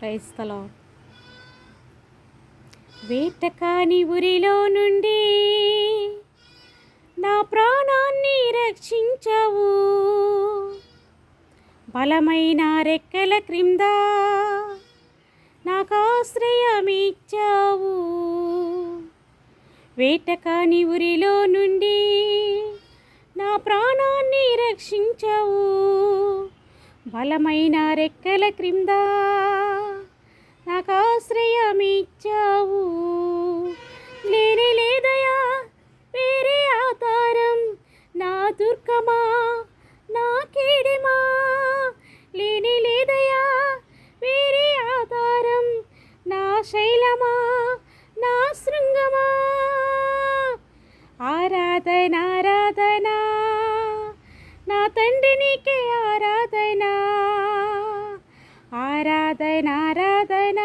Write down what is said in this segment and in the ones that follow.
Praise the lord. వేటకాని ఉరిలో నుండి నా ప్రాణాన్ని రక్షించావు, బలమైన రెక్కల క్రింద నాకు ఆశ్రయమిచ్చావు. వేటకాని ఉరిలో నుండి నా ప్రాణాన్ని రక్షించావు, బలమైన రెక్కల క్రింద నాకు ఆశ్రయమిచ్చావు. లేనే లేదయా వేరే ఆధారం, నా దుర్గమా నా కేడెమా. లేనే లేదయా వేరే ఆధారం, నా శైలమా నా శృంగమా. ఆరాధన ఆరాధన నా తండ్రి నీకే ఆరాధన, ఆరాధన ఆరాధన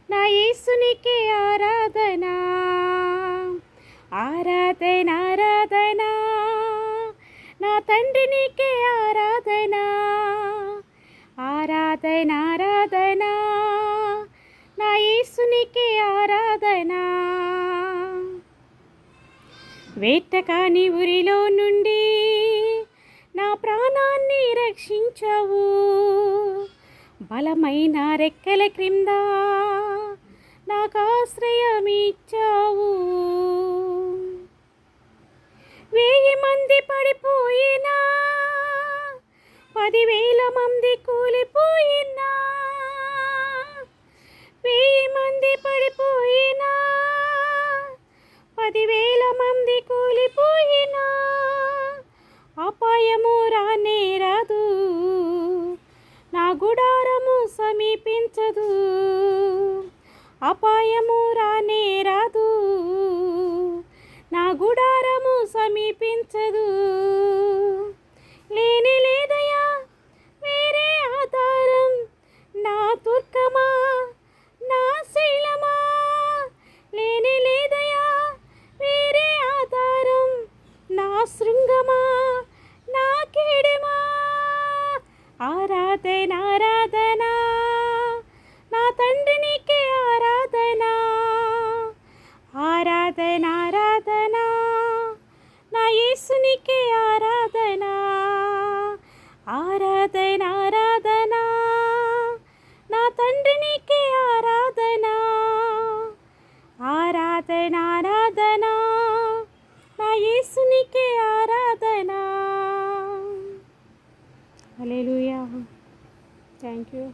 నా యేసునికే ఆరాధన, ఆరాధన ఆరాధన నా తండ్రి నీకే ఆరాధన, ఆరాధన ఆరాధన నా యేసునికే ఆరాధన. వేటకాని ఉరిలో నుండి నా ప్రాణాన్ని రక్షించావు, బలమైన రెక్కల క్రింద నాకు ఆశ్రయమిచ్చావు. 1000 మంది పడిపోయినా, 10,000 మంది కూలిపోయినా, 1000 మంది పడిపోయినా, 10,000 మంది కూలిపోయినా, అపాయము రానే రాదు, నా గుడారము సమీపించదు. అపాయము రానే రాదు, నా గుడారము సమీపించదు. లేనే లేదయా వేరే ఆధారం, నా దుర్గమా నా శైలమా. లేనే లేదయా వేరే ఆధారం, నా శృంగమా నా కేడెమా. ఆరాధన ఆరాధన నా తండ్రి నీకే ఆరాధన, ఆరాధన ఆరాధన నా యేసునికే ఆరాధన, ఆరాధన ఆరాధన నా తండ్రి నీకే ఆరాధన, ఆరాధన ఆరాధన నా యేసునికే ఆరాధన. హల్లెలూయా. Thank you.